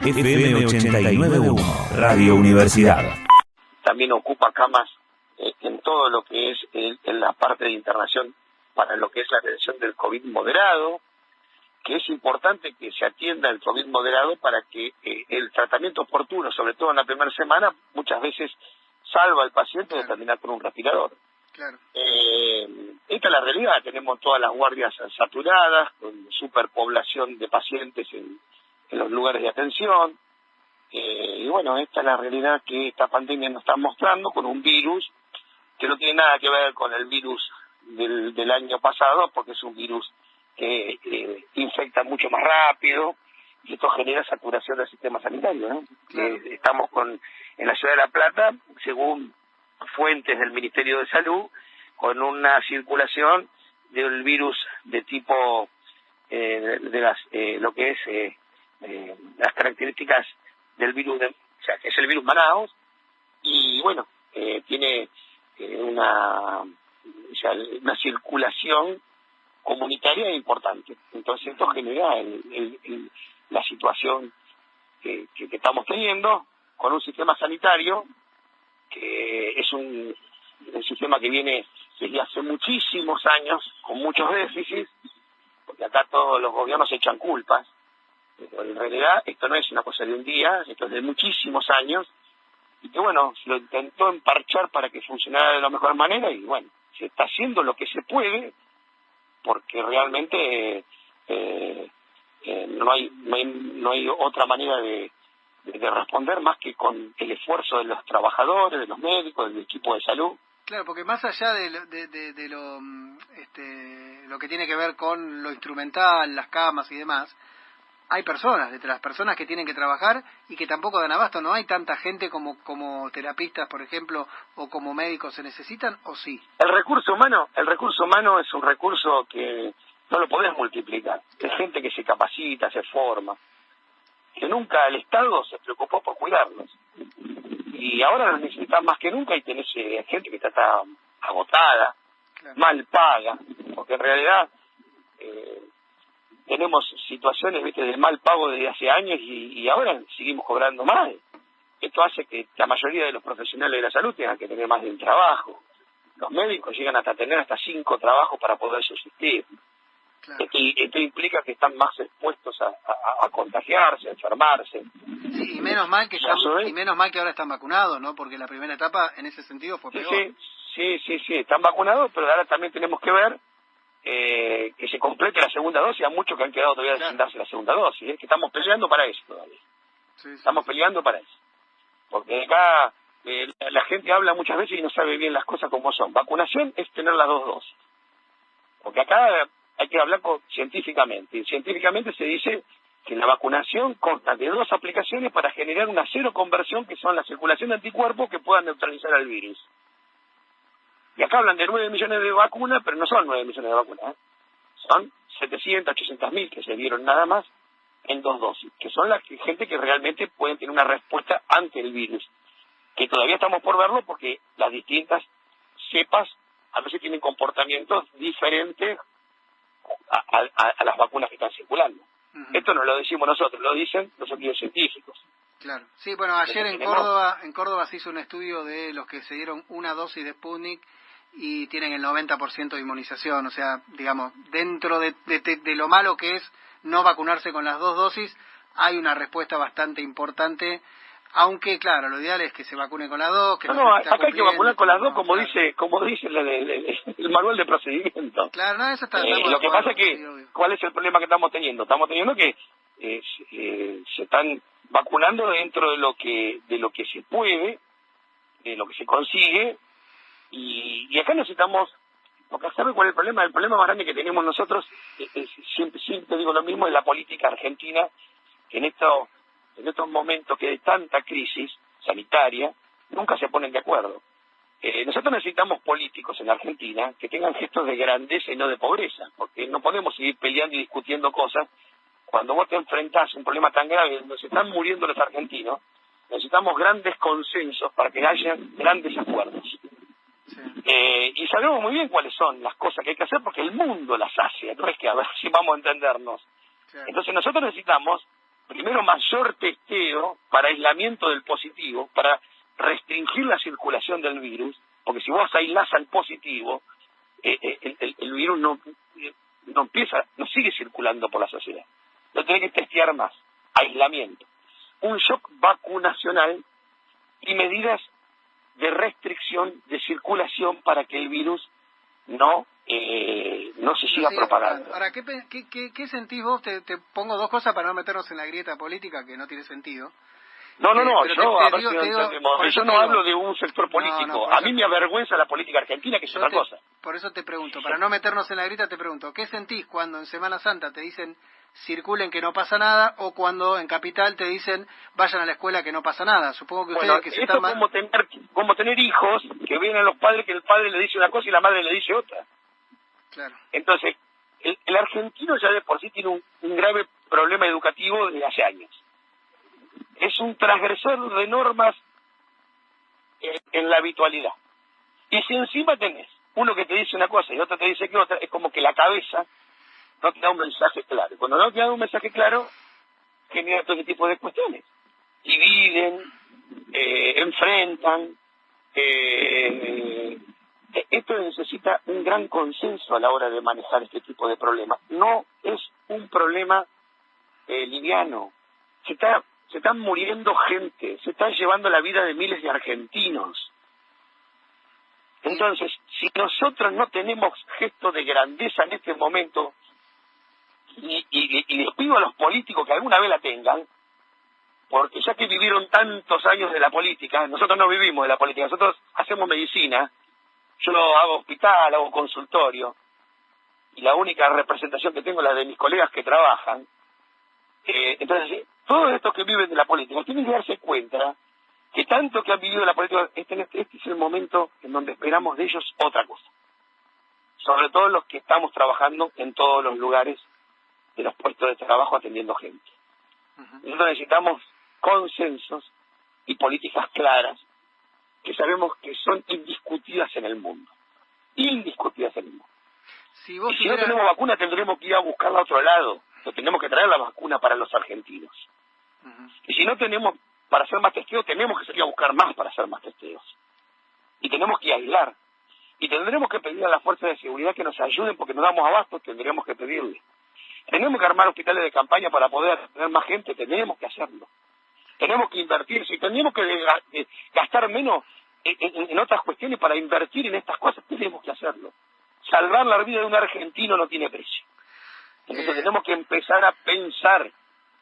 FM 89.1, Radio Universidad. También ocupa camas en todo lo que es en la parte de internación para lo que es la atención del COVID moderado, que es importante que se atienda el COVID moderado para que el tratamiento oportuno, sobre todo en la primera semana, muchas veces salva al paciente de terminar con un respirador. Claro. Esta es la realidad, tenemos todas las guardias saturadas, con superpoblación de pacientes en los lugares de atención, y bueno, esta es la realidad que esta pandemia nos está mostrando con un virus que no tiene nada que ver con el virus del año pasado, porque es un virus que infecta mucho más rápido, y esto genera saturación del sistema sanitario, ¿no? Claro. Estamos en la ciudad de La Plata, según fuentes del Ministerio de Salud, con una circulación del virus de tipo lo que es las características del virus, o sea, que es el virus Manaos, y bueno, tiene una circulación comunitaria importante. Entonces esto genera la situación que estamos teniendo con un sistema sanitario que es un sistema que viene desde hace muchísimos años con muchos déficits, porque acá todos los gobiernos echan culpas, pero en realidad esto no es una cosa de un día, esto es de muchísimos años, y que bueno, se lo intentó emparchar para que funcionara de la mejor manera, y bueno, se está haciendo lo que se puede, porque realmente no hay otra manera de responder más que con el esfuerzo de los trabajadores, de los médicos, del equipo de salud. Claro, porque más allá de lo que tiene que ver con lo instrumental, las camas y demás, hay personas detrás, personas que tienen que trabajar y que tampoco dan abasto. No hay tanta gente como terapistas, por ejemplo, o como médicos se necesitan, ¿o sí? El recurso humano es un recurso que no lo podés multiplicar. Es gente que se capacita, se forma, que nunca el Estado se preocupó por cuidarlos. Y ahora lo necesitas más que nunca, y tenés gente que está agotada, Claro. mal paga, porque en realidad tenemos situaciones, de mal pago desde hace años, y ahora seguimos cobrando mal. Esto hace que la mayoría de los profesionales de la salud tengan que tener más de un trabajo. Los médicos llegan hasta tener hasta 5 trabajos para poder subsistir. Claro. Esto implica que están más expuestos a contagiarse, a enfermarse. Sí, y menos mal que ahora están vacunados, ¿no? Porque la primera etapa en ese sentido fue peor. Sí, están vacunados, pero ahora también tenemos que ver que se complete la segunda dosis. Hay muchos que han quedado todavía sin darse la segunda dosis, que estamos peleando para eso todavía. Sí. Estamos peleando para eso. Porque acá la gente habla muchas veces y no sabe bien las cosas como son. Vacunación es tener las 2 dosis. Porque acá hay que hablar científicamente. Y científicamente se dice que la vacunación consta de 2 aplicaciones para generar una cero conversión, que son la circulación de anticuerpos que puedan neutralizar al virus. Y acá hablan de 9 millones de vacunas, pero no son 9 millones de vacunas, son 700, 800.000 que se dieron nada más en 2 dosis, que son la gente que realmente pueden tener una respuesta ante el virus, que todavía estamos por verlo porque las distintas cepas a veces tienen comportamientos diferentes a las vacunas que están circulando. Uh-huh. Esto no lo decimos nosotros, lo dicen los estudios científicos. Claro. Sí, bueno, ayer en Córdoba se hizo un estudio de los que se dieron una dosis de Sputnik y tienen el 90% de inmunización. O sea, digamos, dentro de lo malo que es no vacunarse con las 2 dosis, hay una respuesta bastante importante. Aunque, claro, lo ideal es que se vacune con las 2. Acá hay que vacunar con las 2, como dice el manual de procedimiento. Claro, no, eso está. Lo que pasa es que, ¿cuál es el problema que estamos teniendo? Estamos teniendo que se están vacunando dentro de lo que se puede, de lo que se consigue, y acá necesitamos, porque ¿sabe cuál es el problema? El problema más grande que tenemos nosotros, siempre digo lo mismo, es la política argentina, que en estos momentos que hay tanta crisis sanitaria, nunca se ponen de acuerdo. Nosotros necesitamos políticos en Argentina que tengan gestos de grandeza y no de pobreza, porque no podemos seguir peleando y discutiendo cosas. Cuando vos te enfrentás a un problema tan grave donde se están muriendo los argentinos, necesitamos grandes consensos para que haya grandes acuerdos. Sí. Y sabemos muy bien cuáles son las cosas que hay que hacer porque el mundo las hace, no es que a ver si vamos a entendernos. Sí. Entonces nosotros necesitamos primero mayor testeo para aislamiento del positivo, para restringir la circulación del virus, porque si vos aislás al positivo, el virus no sigue circulando por la sociedad. Lo tenés que testear más. Aislamiento. Un shock vacunacional y medidas de restricción de circulación para que el virus no se siga propagando. Ahora, ¿qué sentís vos? Te pongo dos cosas para no meternos en la grieta política, que no tiene sentido. Yo no hablo de un sector político. A mí me avergüenza la política argentina, que es otra cosa. Por eso te pregunto, para no meternos en la grieta, te pregunto, ¿qué sentís cuando en Semana Santa te dicen circulen que no pasa nada, o cuando en Capital te dicen vayan a la escuela que no pasa nada? Supongo que ustedes que se están como tener hijos que ven a los padres que el padre le dice una cosa y la madre le dice otra. Claro. Entonces, el argentino ya de por sí tiene un grave problema educativo desde hace años. Es un transgresor de normas en la habitualidad. Y si encima tenés uno que te dice una cosa y otro te dice que otra, es como que la cabeza no te da un mensaje claro. Cuando no te da un mensaje claro, genera todo ese tipo de cuestiones. Dividen, enfrentan. Esto necesita un gran consenso a la hora de manejar este tipo de problemas. No es un problema liviano. Se están muriendo gente, se está llevando la vida de miles de argentinos. Entonces, si nosotros no tenemos gesto de grandeza en este momento, y les pido a los políticos que alguna vez la tengan, porque ya que vivieron tantos años de la política, nosotros no vivimos de la política, nosotros hacemos medicina, yo hago hospital, hago consultorio, y la única representación que tengo es la de mis colegas que trabajan. Entonces, todos estos que viven de la política tienen que darse cuenta que tanto que han vivido la política, este es el momento en donde esperamos de ellos otra cosa. Sobre todo los que estamos trabajando en todos los lugares de los puestos de trabajo atendiendo gente. Nosotros necesitamos consensos y políticas claras que sabemos que son indiscutidas en el mundo. Indiscutidas en el mundo. Si no tenemos vacuna tendremos que ir a buscarla a otro lado. Tenemos que traer la vacuna para los argentinos. Y si no tenemos para hacer más testeos, tenemos que salir a buscar más para hacer más testeos. Y tenemos que aislar. Y tendremos que pedir a las fuerzas de seguridad que nos ayuden porque no damos abasto, tendremos que pedirle. Tenemos que armar hospitales de campaña para poder tener más gente, tenemos que hacerlo. Tenemos que invertir, si tenemos que gastar menos en otras cuestiones para invertir en estas cosas, tenemos que hacerlo. Salvar la vida de un argentino no tiene precio. Entonces tenemos que empezar a pensar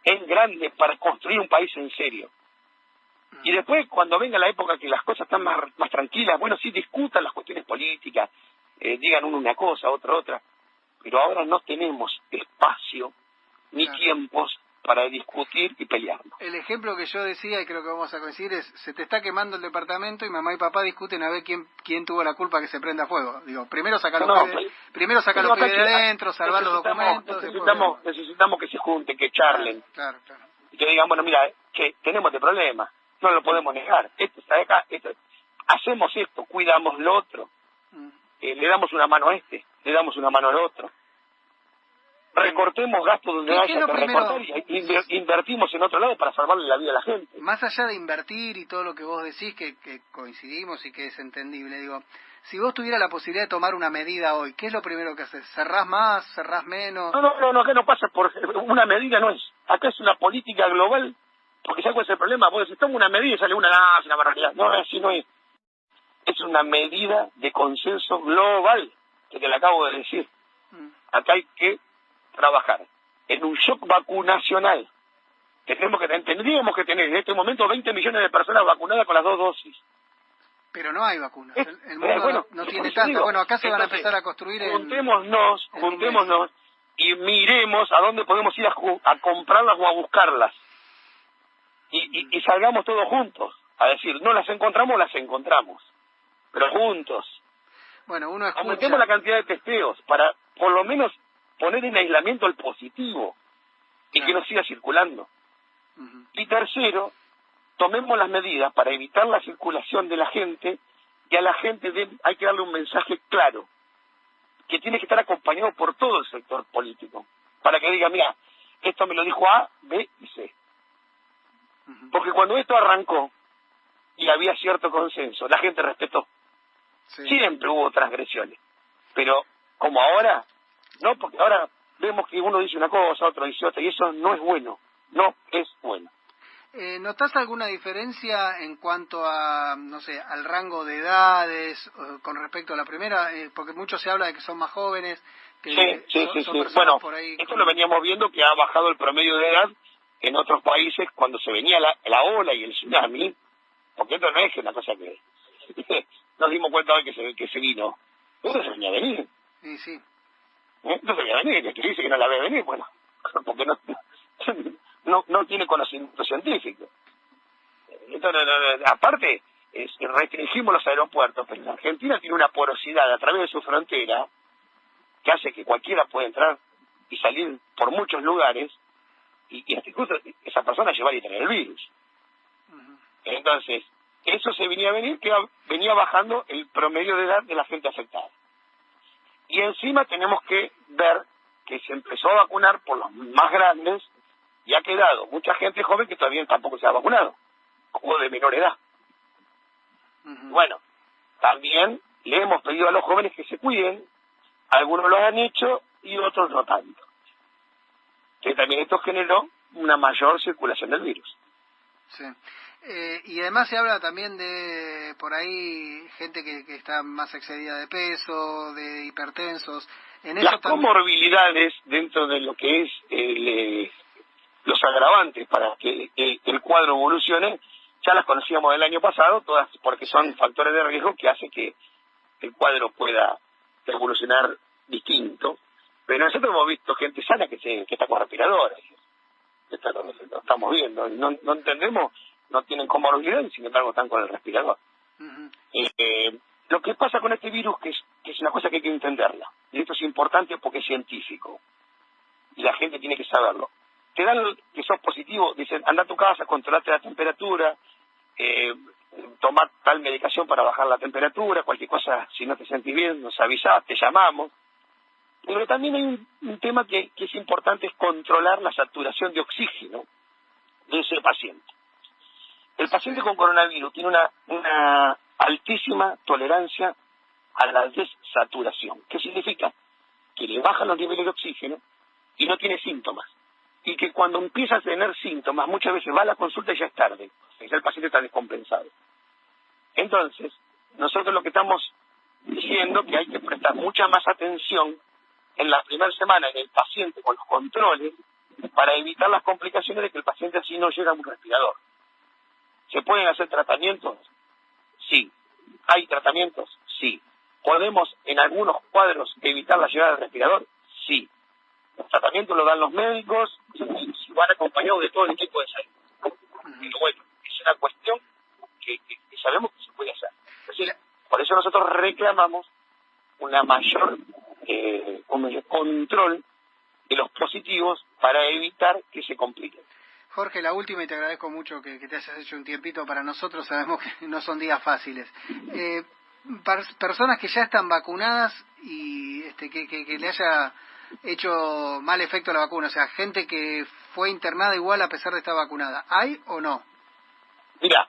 en grande para construir un país en serio. Y después, cuando venga la época que las cosas están más tranquilas, bueno, sí discutan las cuestiones políticas, digan uno una cosa, otra, pero ahora no tenemos espacio ni tiempos para discutir y pelearnos. El ejemplo que yo decía, y creo que vamos a coincidir, es, se te está quemando el departamento y mamá y papá discuten a ver quién tuvo la culpa que se prenda fuego. Digo, primero sacar los pibes de adentro, salvar los documentos. Necesitamos que se junten, que charlen. Claro. Y que digan, bueno, mira, que tenemos este problema, no lo podemos negar. Esto está de acá, hacemos esto, cuidamos lo otro. Le damos una mano a este, le damos una mano al otro. Recortemos gastos donde haya que recortar y invertimos en otro lado para salvarle la vida a la gente. Más allá de invertir y todo lo que vos decís, que coincidimos y que es entendible, digo, si vos tuvieras la posibilidad de tomar una medida hoy, ¿qué es lo primero que haces? ¿Cerrás más? ¿Cerrás menos? No, acá no pasa por una medida, no es. Acá es una política global, porque ¿sabes cuál es el problema? Vos decís, tomo una medida y sale una barbaridad. No, así no es. Es una medida de consenso global, que te la acabo de decir. Acá hay que trabajar en un shock vacunacional. Tendríamos que tener en este momento 20 millones de personas vacunadas con las 2 dosis. Pero no hay vacunas. El mundo no tiene tantas. Bueno, acá se van a empezar a construir. Juntémonos y miremos a dónde podemos ir a comprarlas o a buscarlas. Y salgamos todos juntos a decir, no las encontramos, pero juntos. Bueno, uno escucha. Aumentemos la cantidad de testeos para por lo menos poner en aislamiento el positivo y que no siga circulando. Y tercero, tomemos las medidas para evitar la circulación de la gente, y a la gente hay que darle un mensaje claro, que tiene que estar acompañado por todo el sector político, para que diga, mira, esto me lo dijo A, B y C. Porque cuando esto arrancó y había cierto consenso, la gente respetó. Sí. Siempre hubo transgresiones, pero como ahora, no, porque ahora vemos que uno dice una cosa, otro dice otra, y eso no es bueno, no es bueno. ¿Notás alguna diferencia en cuanto a, no sé, al rango de edades con respecto a la primera? Porque mucho se habla de que son más jóvenes, que Sí. son Bueno, por ahí esto lo veníamos viendo que ha bajado el promedio de edad en otros países cuando se venía la ola y el tsunami, porque esto no es una cosa que nos dimos cuenta hoy que se vino. Esto se venía a venir. Sí. Esto se venía a venir. El que dice que no la ve venir, bueno, porque no tiene conocimiento científico. Esto aparte, restringimos los aeropuertos, pero la Argentina tiene una porosidad a través de su frontera que hace que cualquiera pueda entrar y salir por muchos lugares y hasta incluso esa persona llevar y tener el virus. Entonces, eso se venía a venir, que venía bajando el promedio de edad de la gente afectada. Y encima tenemos que ver que se empezó a vacunar por los más grandes y ha quedado mucha gente joven que todavía tampoco se ha vacunado, o de menor edad. Bueno, también le hemos pedido a los jóvenes que se cuiden, algunos lo han hecho y otros no tanto. Que también esto generó una mayor circulación del virus. Sí. Y además se habla también de, por ahí, gente que está más excedida de peso, de hipertensos. Las comorbilidades dentro de lo que es los agravantes para que el cuadro evolucione, ya las conocíamos del año pasado, todas porque son factores de riesgo que hacen que el cuadro pueda evolucionar distinto. Pero nosotros hemos visto gente sana que está con respiradores. Lo estamos viendo. No entendemos, no tienen comorbilidad y sin embargo están con el respirador. Lo que pasa con este virus, que es una cosa que hay que entenderla, y esto es importante porque es científico, y la gente tiene que saberlo. Te dan que sos positivo, dicen, anda a tu casa, controlate la temperatura, tomar tal medicación para bajar la temperatura, cualquier cosa, si no te sentís bien, nos avisás, te llamamos. Pero también hay un tema que es importante, es controlar la saturación de oxígeno de ese paciente. El paciente con coronavirus tiene una altísima tolerancia a la desaturación. ¿Qué significa? Que le bajan los niveles de oxígeno y no tiene síntomas. Y que cuando empieza a tener síntomas, muchas veces va a la consulta y ya es tarde. O sea, el paciente está descompensado. Entonces, nosotros lo que estamos diciendo que hay que prestar mucha más atención en la primera semana en el paciente con los controles para evitar las complicaciones de que el paciente así no llega a un respirador. ¿Se pueden hacer tratamientos? Sí. ¿Hay tratamientos? Sí. ¿Podemos en algunos cuadros evitar la llegada del respirador? Sí. Los tratamientos los dan los médicos y van acompañados de todo el equipo de salud. Pero bueno, es una cuestión que sabemos que se puede hacer. Es decir, por eso nosotros reclamamos una mayor control de los positivos para evitar que se compliquen. Jorge, la última, y te agradezco mucho que te hayas hecho un tiempito para nosotros, sabemos que no son días fáciles. Personas que ya están vacunadas y que le haya hecho mal efecto la vacuna, o sea, gente que fue internada igual a pesar de estar vacunada, ¿hay o no? Mira,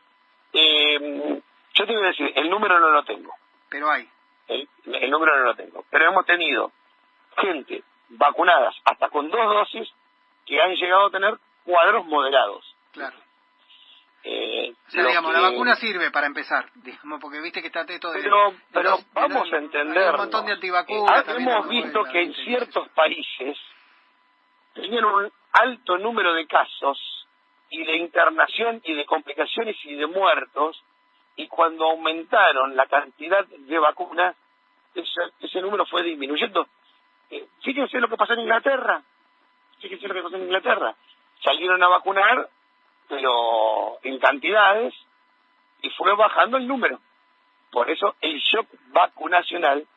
yo te voy a decir, el número no lo tengo. Pero hay. El número no lo tengo. Pero hemos tenido gente vacunadas hasta con 2 dosis que han llegado a tener cuadros moderados. Claro. O sea, digamos, la vacuna sirve para empezar, digamos, porque viste que está esto de... Pero vamos a entenderlo. Hay un montón de antivacunas. Hemos visto que en ciertos países tenían un alto número de casos y de internación y de complicaciones y de muertos, y cuando aumentaron la cantidad de vacunas, ese número fue disminuyendo. Fíjense lo que pasó en Inglaterra. Salieron a vacunar, pero en cantidades, y fue bajando el número. Por eso el shock vacunacional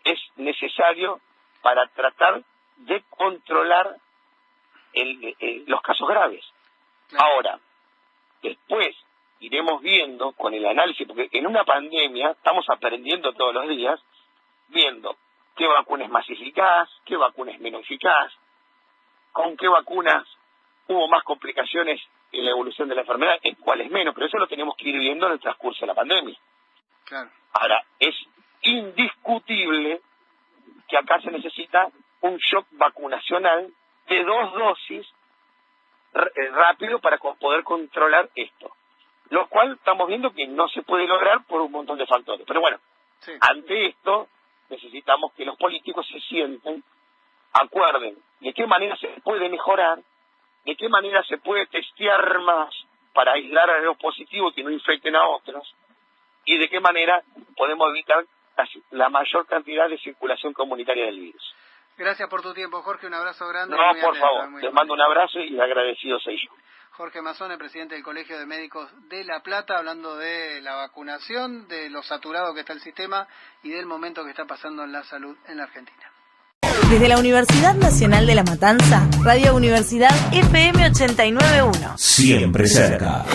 es necesario para tratar de controlar los casos graves. Ahora, después iremos viendo con el análisis, porque en una pandemia estamos aprendiendo todos los días, viendo qué vacuna es más eficaz, qué vacuna es menos eficaz, con qué vacunas hubo más complicaciones en la evolución de la enfermedad, en cuáles menos, pero eso lo tenemos que ir viendo en el transcurso de la pandemia. Claro. Ahora, es indiscutible que acá se necesita un shock vacunacional de 2 dosis rápido para poder controlar esto. Lo cual estamos viendo que no se puede lograr por un montón de factores. Pero bueno, sí. Ante esto necesitamos que los políticos se sienten, acuerden de qué manera se puede mejorar, de qué manera se puede testear más para aislar a los positivos que no infecten a otros, y de qué manera podemos evitar la mayor cantidad de circulación comunitaria del virus. Gracias por tu tiempo, Jorge, un abrazo grande. No, por favor, les mando un abrazo y agradecido soy yo. Jorge Mazzone, presidente del Colegio de Médicos de La Plata, hablando de la vacunación, de lo saturado que está el sistema y del momento que está pasando en la salud en la Argentina. Desde la Universidad Nacional de La Matanza, Radio Universidad FM 89.1. Siempre cerca.